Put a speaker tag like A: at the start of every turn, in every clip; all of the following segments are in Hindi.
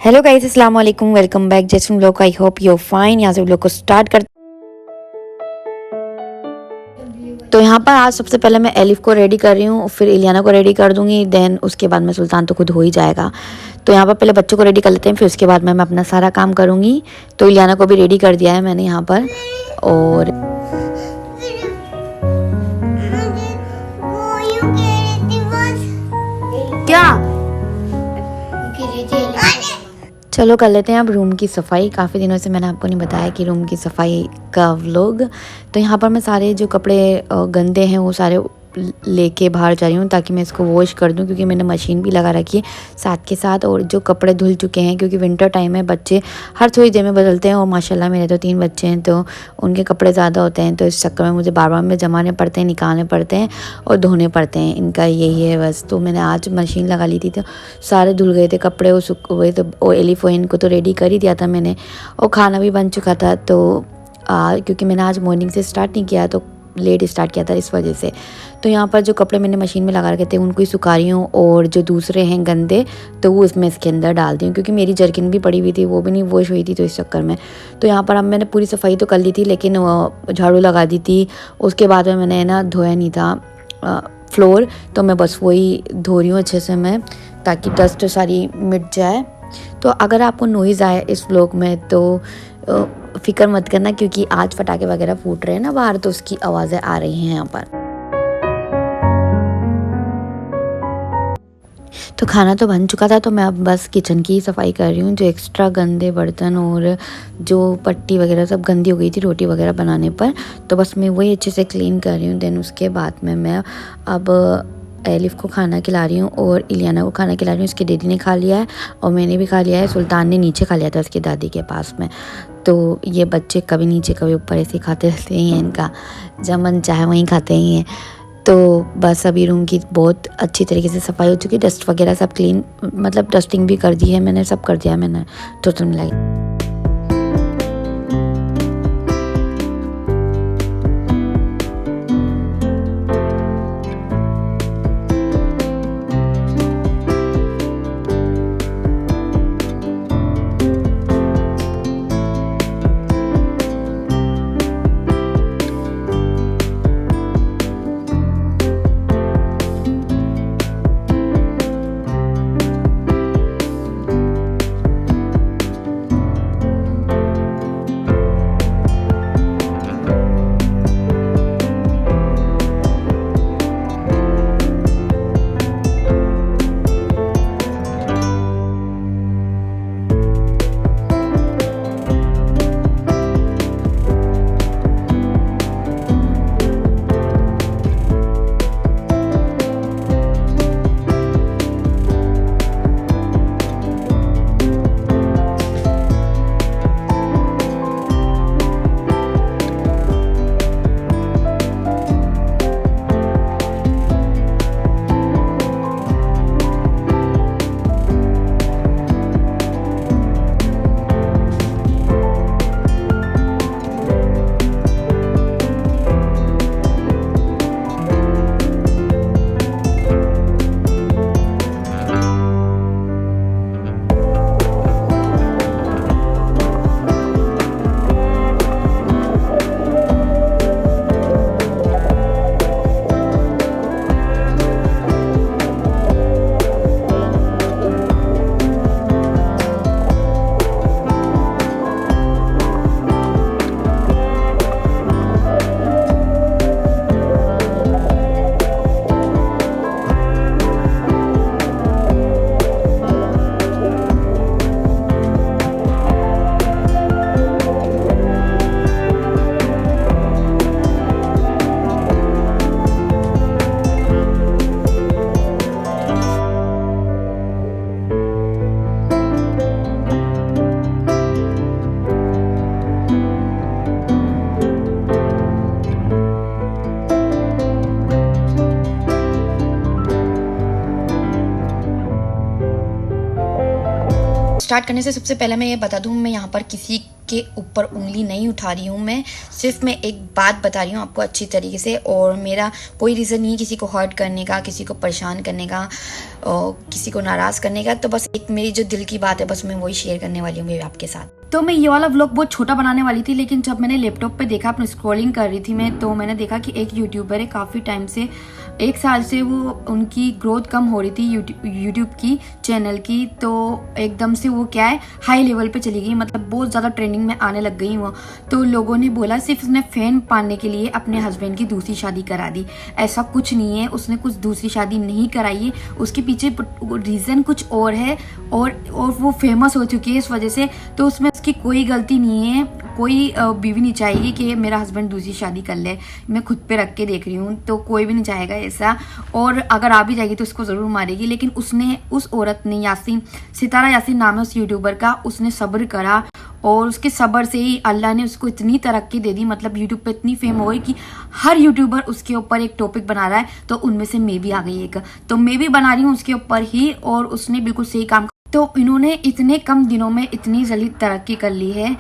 A: हेलो गाइस, अस्सलाम वालेकुम, वेलकम बैक जैसे vlog. I hope you fine. यहाँ से व्लॉग को स्टार्ट कर। तो यहाँ पर आज सबसे पहले मैं एलिफ को रेडी कर रही हूँ, फिर इलियाना को रेडी कर दूँगी, देन उसके बाद में सुल्तान तो खुद हो ही जाएगा। तो यहाँ पर पहले बच्चों को रेडी कर लेते हैं, फिर उसके बाद मैं अपना सारा काम करूँगी। तो इलियाना को भी रेडी कर दिया है मैंने यहाँ पर। और क्या चलो कर लेते हैं अब रूम की सफाई। काफ़ी दिनों से मैंने आपको नहीं बताया कि रूम की सफाई का व्लॉग। तो यहाँ पर मैं सारे जो कपड़े गंदे हैं वो सारे लेके बाहर जा रही हूँ ताकि मैं इसको वॉश कर दूँ, क्योंकि मैंने मशीन भी लगा रखी है साथ के साथ। और जो कपड़े धुल चुके हैं, क्योंकि विंटर टाइम है, बच्चे हर थोड़ी देर में बदलते हैं और माशाल्लाह मेरे तो 3 बच्चे हैं, तो उनके कपड़े ज़्यादा होते हैं। तो इस चक्कर में मुझे बार बार में जमाने पड़ते हैं, निकालने पड़ते हैं और धोने पड़ते हैं। इनका यही है बस। तो मैंने आज मशीन लगा ली थी तो सारे धुल गए थे कपड़े, वो सूख हुए। तो एलिफ इनको तो रेडी कर ही दिया था मैंने, और खाना भी बन चुका था। तो क्योंकि मैंने आज मॉर्निंग से स्टार्ट नहीं किया, तो लेट स्टार्ट किया था इस वजह से। तो यहाँ पर जो कपड़े मैंने मशीन में लगा रखे थे उनको ही सुखा रही हूँ, और जो दूसरे हैं गंदे तो वो इसमें इसके अंदर डाल दी हूँ, क्योंकि मेरी जर्किन भी पड़ी हुई थी, वो भी नहीं वॉश हुई थी, तो इस चक्कर में। तो यहाँ पर अब मैंने पूरी सफाई तो कर ली थी, लेकिन झाड़ू लगा दी थी। उसके बाद में मैंने ना धोया नहीं था फ्लोर, तो मैं बस वही धो रही हूँ अच्छे से मैं, ताकि डस्ट सारी मिट जाए। तो अगर आपको नॉइज़ आए इस व्लॉग में तो फिक्र मत करना, क्योंकि आज पटाखे वगैरह फूट रहे हैं ना बाहर, तो उसकी आवाज़ें आ रही हैं यहाँ पर। तो खाना तो बन चुका था, तो मैं अब बस किचन की ही सफाई कर रही हूँ। जो एक्स्ट्रा गंदे बर्तन और जो पट्टी वगैरह सब गंदी हो गई थी रोटी वगैरह बनाने पर, तो बस मैं वही अच्छे से क्लीन कर रही हूँ। देन उसके बाद में मैं अब एलिफ को खाना खिला रही हूँ और इलियाना को खाना खिला रही हूँ। उसके डैडी ने खा लिया है और मैंने भी खा लिया है। सुल्तान ने नीचे खा लिया था उसकी दादी के पास में। तो ये बच्चे कभी नीचे कभी ऊपर ऐसे खाते रहते हैं, इनका जब मन चाहे वहीं खाते ही हैं। तो बस अभी रूम की बहुत अच्छी तरीके से सफाई हो चुकी है। डस्ट वगैरह सब क्लीन, मतलब डस्टिंग भी कर दी है मैंने, सब कर दिया मैंने टोटल मिलाई। स्टार्ट करने से सबसे पहले मैं ये बता दूं, मैं यहाँ पर किसी के ऊपर उंगली नहीं उठा रही हूँ मैं, सिर्फ मैं एक बात बता रही हूँ आपको अच्छी तरीके से। और मेरा कोई रीज़न नहीं है किसी को हर्ट करने का, किसी को परेशान करने का, किसी को नाराज़ करने का। तो बस एक मेरी जो दिल की बात है बस मैं वही शेयर करने वाली हूँ आपके साथ। तो मैं ये वाला व्लॉग बहुत छोटा बनाने वाली थी, लेकिन जब मैंने लैपटॉप पे देखा, अपनी स्क्रॉलिंग कर रही थी मैं, तो मैंने देखा कि एक यूट्यूबर है, काफ़ी टाइम से 1 साल से वो उनकी ग्रोथ कम हो रही थी यूट्यूब की चैनल की। तो एकदम से वो क्या है हाई लेवल पे चली गई, मतलब बहुत ज़्यादा ट्रेंडिंग में आने लग गई वो। तो लोगों ने बोला सिर्फ उसने फेम पाने के लिए अपने हस्बैंड की दूसरी शादी करा दी। ऐसा कुछ नहीं है, उसने कुछ दूसरी शादी नहीं कराई है, उसके पीछे रीज़न कुछ और है। और वो फेमस हो चुकी है इस वजह से, तो उसमें उसकी कोई गलती नहीं है। कोई बीवी नहीं चाहेगी कि मेरा हस्बैंड दूसरी शादी कर ले। मैं खुद पे रख के देख रही हूँ, तो कोई भी नहीं चाहेगा ऐसा। और अगर आ भी जाएगी तो उसको ज़रूर मारेगी। लेकिन उसने, उस औरत ने, यासीन, सितारा यासीन नाम है उस यूट्यूबर का, उसने सब्र करा और उसके सब्र से ही अल्लाह ने उसको इतनी तरक्की दे दी। मतलब यूट्यूब पे इतनी फेम हो गई कि हर यूट्यूबर उसके ऊपर एक टॉपिक बना रहा है। तो उनमें से मैं भी आ गई एक, तो मैं भी बना रही हूँ उसके ऊपर ही। और उसने बिल्कुल सही काम, तो इन्होंने इतने कम दिनों में इतनी जल्दी तरक्की कर ली है।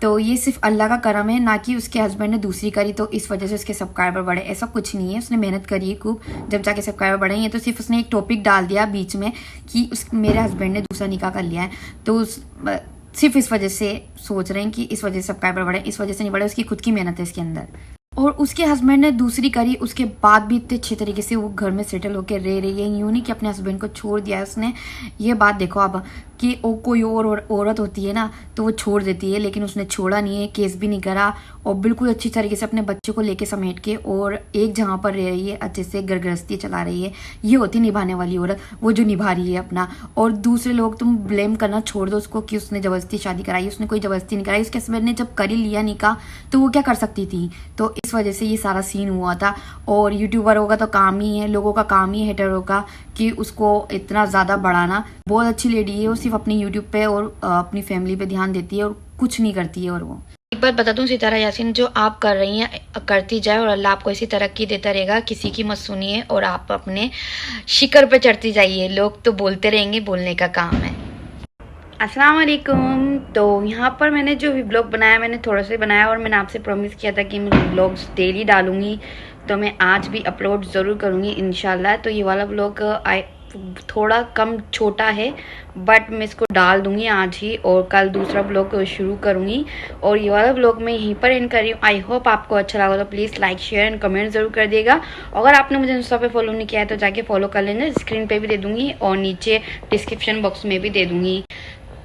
A: तो ये सिर्फ अल्लाह का करम है, ना कि उसके हस्बैंड ने दूसरी करी तो इस वजह से उसके सब्सक्राइबर बढ़े। ऐसा कुछ नहीं है, उसने मेहनत करी है खूब, जब जाके सब्सक्राइबर बढ़े हैं। तो सिर्फ उसने एक टॉपिक डाल दिया बीच में कि मेरे हस्बैंड ने दूसरा निकाह कर लिया है, तो सिर्फ इस वजह से सोच रहे हैं कि इस वजह से सब्सक्राइबर बढ़े। इस वजह से नहीं बढ़े, उसकी खुद की मेहनत है इसके अंदर। और उसके हस्बैंड ने दूसरी करी, उसके बाद भी इतने अच्छे तरीके से वो घर में सेटल होकर रह रही है। यूं नहीं कि अपने हस्बैंड को छोड़ दिया है उसने। ये बात देखो आप कि वो कोई और औरत होती है ना तो वो छोड़ देती है, लेकिन उसने छोड़ा नहीं है, केस भी नहीं करा और बिल्कुल अच्छी तरीके से अपने बच्चों को लेके समेट के और एक जगह पर रह रही है, अच्छे से घर गृहस्थी चला रही है। ये होती निभाने वाली औरत, वो जो निभा रही है अपना। और दूसरे लोग, तुम ब्लेम करना छोड़ दो उसको कि उसने ज़बरदस्ती शादी कराई। उसने कोई ज़बरदस्ती नहीं कराई। उसके हस्बैंड ने जब कर ही लिया निकाह तो वो क्या कर सकती थी। तो इस वजह से ये सारा सीन हुआ था। और यूट्यूबरों का तो काम ही है, लोगों का काम ही है, हेटरों का, कि उसको इतना ज़्यादा बढ़ाना। बहुत अच्छी लेडी है वो, सिर्फ अपनी यूट्यूब पे और अपनी फैमिली पे ध्यान देती है और कुछ नहीं करती है। और वो एक बात बता दूं सितारा यासीन, जो आप कर रही हैं करती जाए और अल्लाह आपको ऐसी तरक्की देता रहेगा। किसी की मत सुनिए और आप अपने शिखर पे चढ़ती जाइए। लोग तो बोलते रहेंगे, बोलने का काम है। अस्सलाम वालेकुम। तो यहाँ पर मैंने जो व्लॉग बनाया, मैंने थोड़ा सा बनाया और मैंने आपसे प्रॉमिस किया था कि मैं व्लॉग्स डेली डालूंगी, तो मैं आज भी अपलोड ज़रूर करूँगी इंशाल्लाह। तो ये वाला व्लॉग थोड़ा कम छोटा है, बट मैं इसको डाल दूंगी आज ही और कल दूसरा व्लॉग शुरू करूँगी। और ये वाला व्लॉग मैं यहीं पर एंड कर रही हूँ। आई होप आपको अच्छा लगा, तो please like, share and comment ज़रूर कर दिएगा। अगर आपने मुझे इंस्टा पे फॉलो नहीं किया है तो जाके फॉलो कर लेना, स्क्रीन पे भी दे दूँगी और नीचे डिस्क्रिप्शन बॉक्स में भी दे दूँगी।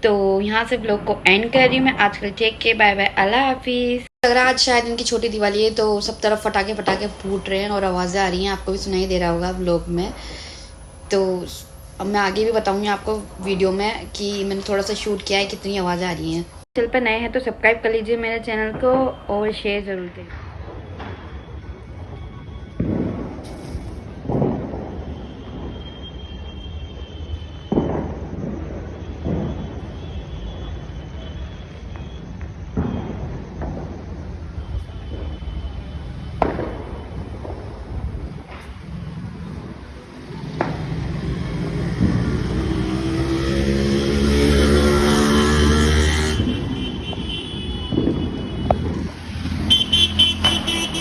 A: तो यहाँ से ब्लॉग को एंड कर रही हूँ मैं आज के लिए। टेक केयर, बाय बाय, अल्लाह हाफिज़। अगर आज शायद इनकी छोटी दिवाली है तो सब तरफ फटाके फूट रहे हैं और आवाज़ें आ रही हैं, आपको भी सुनाई दे रहा होगा ब्लॉग में। तो अब मैं आगे भी बताऊँगी आपको वीडियो में कि मैंने थोड़ा सा शूट किया है, कितनी आवाज़ें आ रही हैं। चैनल पर नए हैं तो सब्सक्राइब कर लीजिए मेरे चैनल को और शेयर ज़रूर करें।